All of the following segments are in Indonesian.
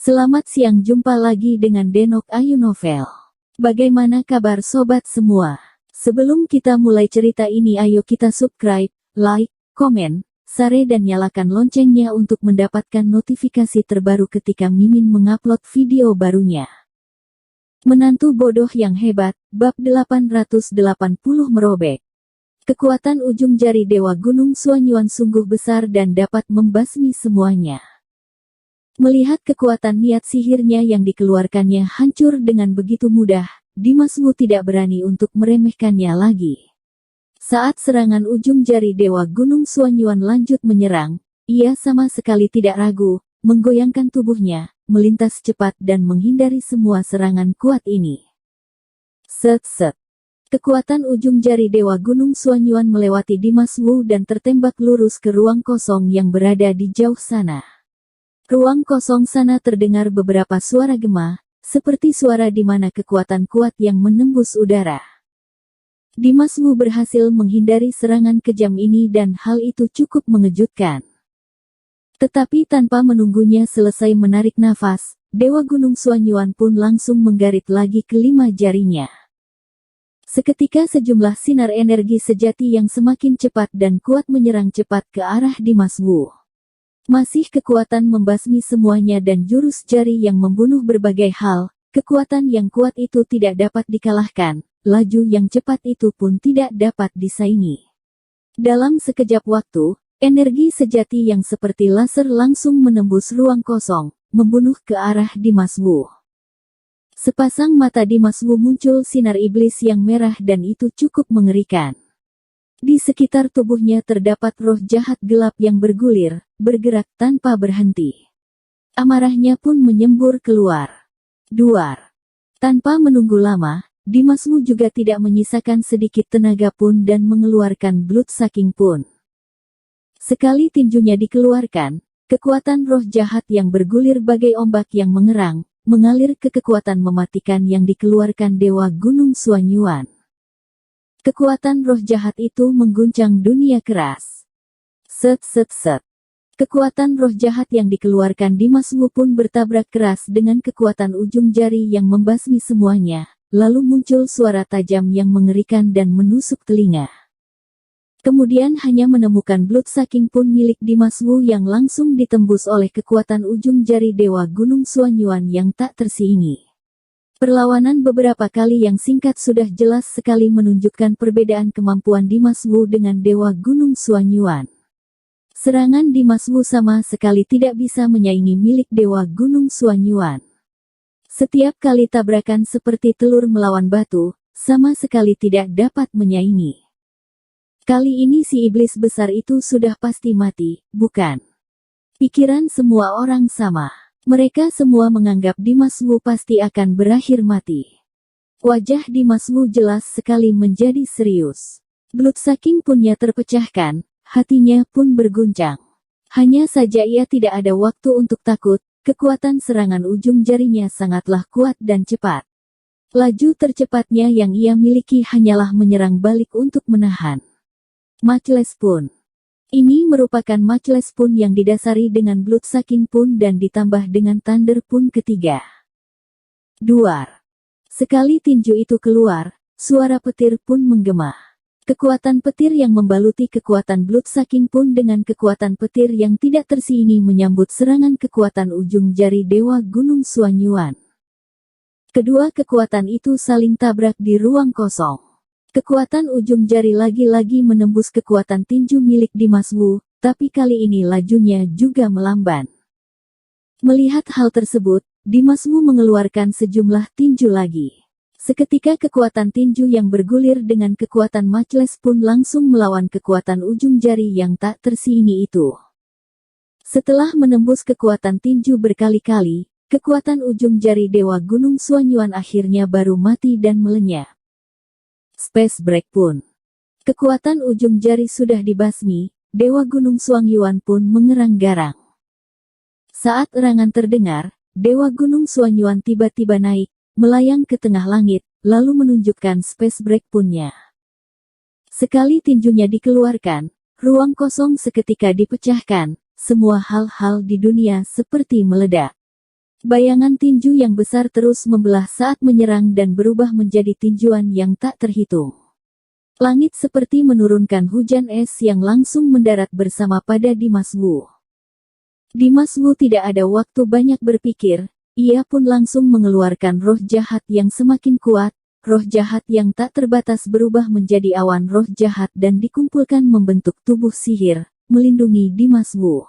Selamat siang, jumpa lagi dengan Denok Ayu Novel. Bagaimana kabar sobat semua? Sebelum kita mulai cerita ini, ayo kita subscribe, like, komen, share dan nyalakan loncengnya untuk mendapatkan notifikasi terbaru ketika Mimin mengupload video barunya. Menantu bodoh yang hebat, bab 880 merobek. Kekuatan ujung jari Dewa Gunung Suanyuan sungguh besar dan dapat membasmi semuanya. Melihat kekuatan niat sihirnya yang dikeluarkannya hancur dengan begitu mudah, Dimas Wu tidak berani untuk meremehkannya lagi. Saat serangan ujung jari Dewa Gunung Suanyuan lanjut menyerang, ia sama sekali tidak ragu, menggoyangkan tubuhnya, melintas cepat dan menghindari semua serangan kuat ini. Set-set. Kekuatan ujung jari Dewa Gunung Suanyuan melewati Dimas Wu dan tertembak lurus ke ruang kosong yang berada di jauh sana. Ruang kosong sana terdengar beberapa suara gema, seperti suara di mana kekuatan kuat yang menembus udara. Dimas Wu berhasil menghindari serangan kejam ini dan hal itu cukup mengejutkan. Tetapi tanpa menunggunya selesai menarik nafas, Dewa Gunung Suanyuan pun langsung menggarit lagi kelima jarinya. Seketika sejumlah sinar energi sejati yang semakin cepat dan kuat menyerang cepat ke arah Dimas Wu. Masih kekuatan membasmi semuanya dan jurus jari yang membunuh berbagai hal, kekuatan yang kuat itu tidak dapat dikalahkan, laju yang cepat itu pun tidak dapat disaingi. Dalam sekejap waktu, energi sejati yang seperti laser langsung menembus ruang kosong, membunuh ke arah Dimas Wu. Sepasang mata Dimas Wu muncul sinar iblis yang merah dan itu cukup mengerikan. Di sekitar tubuhnya terdapat roh jahat gelap yang bergulir, bergerak tanpa berhenti. Amarahnya pun menyembur keluar. Duar. Tanpa menunggu lama, Dimas Wu juga tidak menyisakan sedikit tenaga pun dan mengeluarkan blood sucking pun. Sekali tinjunya dikeluarkan, kekuatan roh jahat yang bergulir bagai ombak yang mengerang, mengalir ke kekuatan mematikan yang dikeluarkan Dewa Gunung Suanyuan. Kekuatan roh jahat itu mengguncang dunia keras. Set-set-set. Kekuatan roh jahat yang dikeluarkan Dimas Wu pun bertabrak keras dengan kekuatan ujung jari yang membasmi semuanya, lalu muncul suara tajam yang mengerikan dan menusuk telinga. Kemudian hanya menemukan blood sucking pun milik Dimas Wu yang langsung ditembus oleh kekuatan ujung jari Dewa Gunung Suanyuan yang tak tersiingi. Perlawanan beberapa kali yang singkat sudah jelas sekali menunjukkan perbedaan kemampuan Dimas Wu dengan Dewa Gunung Suanyuan. Serangan Dimas Wu sama sekali tidak bisa menyaingi milik Dewa Gunung Suanyuan. Setiap kali tabrakan seperti telur melawan batu, sama sekali tidak dapat menyaingi. Kali ini si iblis besar itu sudah pasti mati, bukan? Pikiran semua orang sama. Mereka semua menganggap Dimas Wu pasti akan berakhir mati. Wajah Dimas Wu jelas sekali menjadi serius. Blood sucking punnya terpecahkan, hatinya pun berguncang. Hanya saja ia tidak ada waktu untuk takut, kekuatan serangan ujung jarinya sangatlah kuat dan cepat. Laju tercepatnya yang ia miliki hanyalah menyerang balik untuk menahan. Matchless pun. Ini merupakan matchless pun yang didasari dengan blood sucking pun dan ditambah dengan thunder pun ketiga. Duar. Sekali tinju itu keluar, suara petir pun menggema. Kekuatan petir yang membaluti kekuatan blood sucking pun dengan kekuatan petir yang tidak tersiingi menyambut serangan kekuatan ujung jari Dewa Gunung Suanyuan. Kedua kekuatan itu saling tabrak di ruang kosong. Kekuatan ujung jari lagi-lagi menembus kekuatan tinju milik Dimas Wu, tapi kali ini lajunya juga melamban. Melihat hal tersebut, Dimas Wu mengeluarkan sejumlah tinju lagi. Seketika kekuatan tinju yang bergulir dengan kekuatan matchless pun langsung melawan kekuatan ujung jari yang tak tersiingi itu. Setelah menembus kekuatan tinju berkali-kali, kekuatan ujung jari Dewa Gunung Suanyuan akhirnya baru mati dan melenyap. Space break pun. Kekuatan ujung jari sudah dibasmi, Dewa Gunung Suanyuan pun mengerang garang. Saat erangan terdengar, Dewa Gunung Suanyuan tiba-tiba naik, melayang ke tengah langit, lalu menunjukkan space break punnya. Sekali tinjunya dikeluarkan, ruang kosong seketika dipecahkan, semua hal-hal di dunia seperti meledak. Bayangan tinju yang besar terus membelah saat menyerang dan berubah menjadi tinjuan yang tak terhitung. Langit seperti menurunkan hujan es yang langsung mendarat bersama pada Dimas Wu. Dimas Wu tidak ada waktu banyak berpikir, ia pun langsung mengeluarkan roh jahat yang semakin kuat, roh jahat yang tak terbatas berubah menjadi awan roh jahat dan dikumpulkan membentuk tubuh sihir, melindungi Dimas Wu.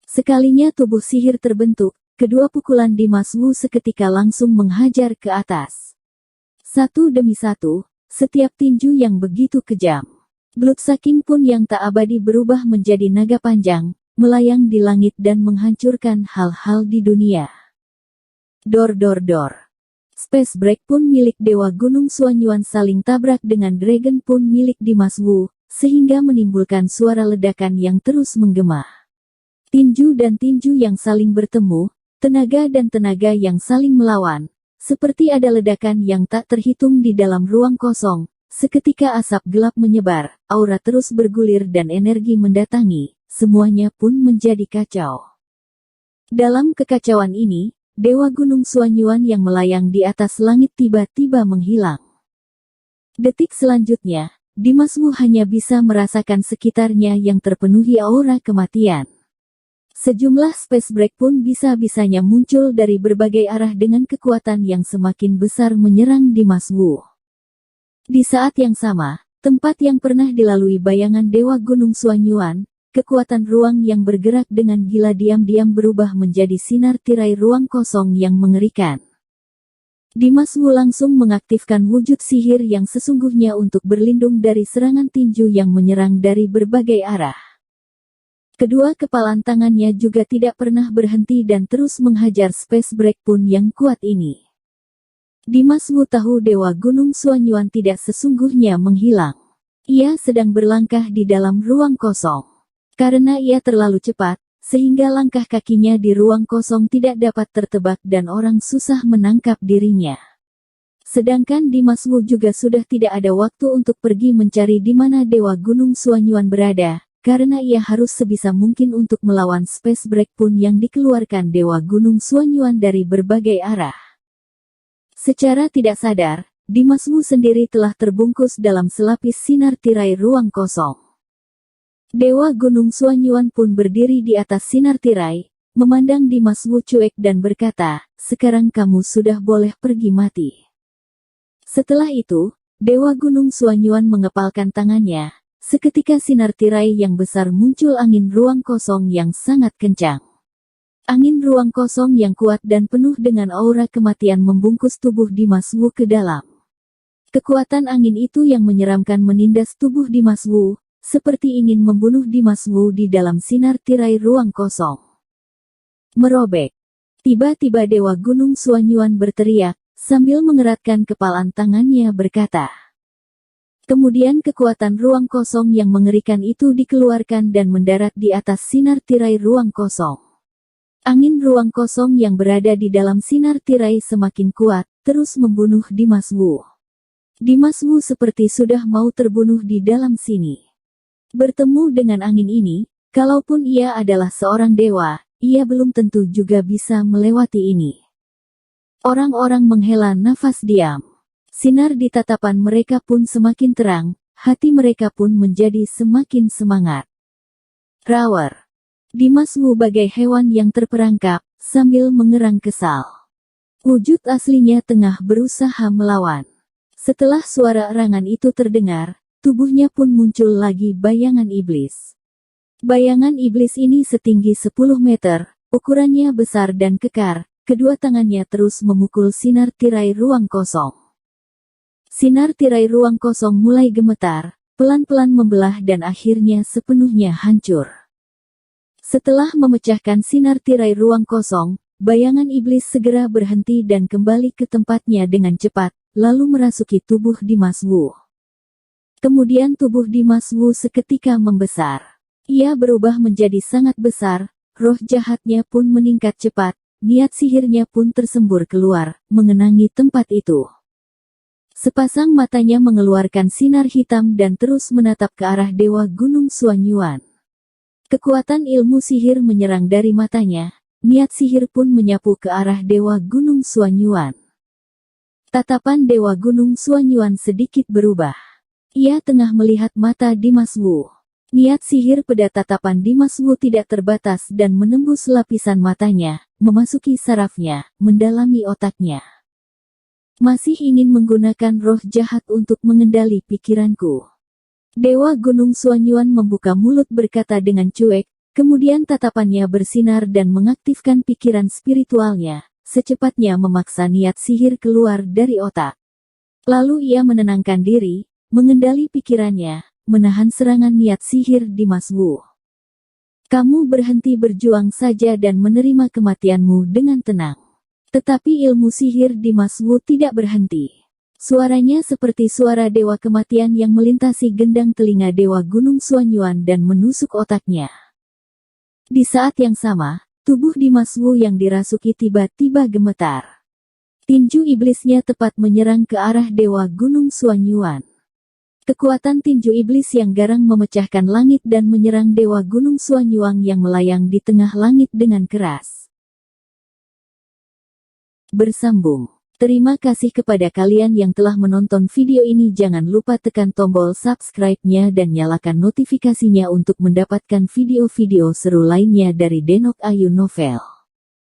Sekalinya tubuh sihir terbentuk, kedua pukulan Dimas Wu seketika langsung menghajar ke atas. Satu demi satu, setiap tinju yang begitu kejam. Bloodsucking pun yang tak abadi berubah menjadi naga panjang, melayang di langit dan menghancurkan hal-hal di dunia. Dor dor dor. Space Break pun milik Dewa Gunung Suanyuan saling tabrak dengan Dragon pun milik Dimas Wu, sehingga menimbulkan suara ledakan yang terus menggema. Tinju dan tinju yang saling bertemu, tenaga dan tenaga yang saling melawan, seperti ada ledakan yang tak terhitung di dalam ruang kosong. Seketika asap gelap menyebar, aura terus bergulir dan energi mendatangi, semuanya pun menjadi kacau. Dalam kekacauan ini, Dewa Gunung Suanyuan yang melayang di atas langit tiba-tiba menghilang. Detik selanjutnya, Dimas Wu hanya bisa merasakan sekitarnya yang terpenuhi aura kematian. Sejumlah space break pun bisa-bisanya muncul dari berbagai arah dengan kekuatan yang semakin besar menyerang Dimas Wu. Di saat yang sama, tempat yang pernah dilalui bayangan Dewa Gunung Suanyuan, kekuatan ruang yang bergerak dengan gila diam-diam berubah menjadi sinar tirai ruang kosong yang mengerikan. Dimas Wu langsung mengaktifkan wujud sihir yang sesungguhnya untuk berlindung dari serangan tinju yang menyerang dari berbagai arah. Kedua kepalan tangannya juga tidak pernah berhenti dan terus menghajar space break pun yang kuat ini. Dimas Wu tahu Dewa Gunung Suanyuan tidak sesungguhnya menghilang. Ia sedang berlangkah di dalam ruang kosong. Karena ia terlalu cepat, sehingga langkah kakinya di ruang kosong tidak dapat tertebak dan orang susah menangkap dirinya. Sedangkan Dimas Wu juga sudah tidak ada waktu untuk pergi mencari di mana Dewa Gunung Suanyuan berada. Karena ia harus sebisa mungkin untuk melawan space break pun yang dikeluarkan Dewa Gunung Suanyuan dari berbagai arah. Secara tidak sadar, Dimas Wu sendiri telah terbungkus dalam selapis sinar tirai ruang kosong. Dewa Gunung Suanyuan pun berdiri di atas sinar tirai, memandang Dimas Wu cuek dan berkata, "Sekarang kamu sudah boleh pergi mati." Setelah itu, Dewa Gunung Suanyuan mengepalkan tangannya. Seketika sinar tirai yang besar muncul angin ruang kosong yang sangat kencang. Angin ruang kosong yang kuat dan penuh dengan aura kematian membungkus tubuh Dimas Wu ke dalam. Kekuatan angin itu yang menyeramkan menindas tubuh Dimas Wu, seperti ingin membunuh Dimas Wu di dalam sinar tirai ruang kosong. Merobek. Tiba-tiba Dewa Gunung Suanyuan berteriak, sambil mengeratkan kepalan tangannya berkata. Kemudian kekuatan ruang kosong yang mengerikan itu dikeluarkan dan mendarat di atas sinar tirai ruang kosong. Angin ruang kosong yang berada di dalam sinar tirai semakin kuat, terus membunuh Dimas Wu. Dimas Wu seperti sudah mau terbunuh di dalam sini. Bertemu dengan angin ini, kalaupun ia adalah seorang dewa, ia belum tentu juga bisa melewati ini. Orang-orang menghela nafas diam. Sinar di tatapan mereka pun semakin terang, hati mereka pun menjadi semakin semangat. Roar. Dimas Wu bagai hewan yang terperangkap, sambil mengerang kesal. Wujud aslinya tengah berusaha melawan. Setelah suara erangan itu terdengar, tubuhnya pun muncul lagi bayangan iblis. Bayangan iblis ini setinggi 10 meter, ukurannya besar dan kekar, kedua tangannya terus memukul sinar tirai ruang kosong. Sinar tirai ruang kosong mulai gemetar, pelan-pelan membelah dan akhirnya sepenuhnya hancur. Setelah memecahkan sinar tirai ruang kosong, bayangan iblis segera berhenti dan kembali ke tempatnya dengan cepat, lalu merasuki tubuh Dimas Wu. Kemudian tubuh Dimas Wu seketika membesar. Ia berubah menjadi sangat besar, roh jahatnya pun meningkat cepat, niat sihirnya pun tersembur keluar, mengenangi tempat itu. Sepasang matanya mengeluarkan sinar hitam dan terus menatap ke arah Dewa Gunung Suanyuan. Kekuatan ilmu sihir menyerang dari matanya, niat sihir pun menyapu ke arah Dewa Gunung Suanyuan. Tatapan Dewa Gunung Suanyuan sedikit berubah. Ia tengah melihat mata Dimas Wu. Niat sihir pada tatapan Dimas Wu tidak terbatas dan menembus lapisan matanya, memasuki sarafnya, mendalami otaknya. Masih ingin menggunakan roh jahat untuk mengendali pikiranku. Dewa Gunung Suanyuan membuka mulut berkata dengan cuek, kemudian tatapannya bersinar dan mengaktifkan pikiran spiritualnya, secepatnya memaksa niat sihir keluar dari otak. Lalu ia menenangkan diri, mengendali pikirannya, menahan serangan niat sihir Dimas Wu. Kamu berhenti berjuang saja dan menerima kematianmu dengan tenang. Tetapi ilmu sihir Dimas Wu tidak berhenti. Suaranya seperti suara dewa kematian yang melintasi gendang telinga Dewa Gunung Suanyuan dan menusuk otaknya. Di saat yang sama, tubuh Dimas Wu yang dirasuki tiba-tiba gemetar. Tinju iblisnya tepat menyerang ke arah Dewa Gunung Suanyuan. Kekuatan tinju iblis yang garang memecahkan langit dan menyerang Dewa Gunung Suanyuan yang melayang di tengah langit dengan keras. Bersambung. Terima kasih kepada kalian yang telah menonton video ini. Jangan lupa tekan tombol subscribe-nya dan nyalakan notifikasinya untuk mendapatkan video-video seru lainnya dari Denok Ayu Novel.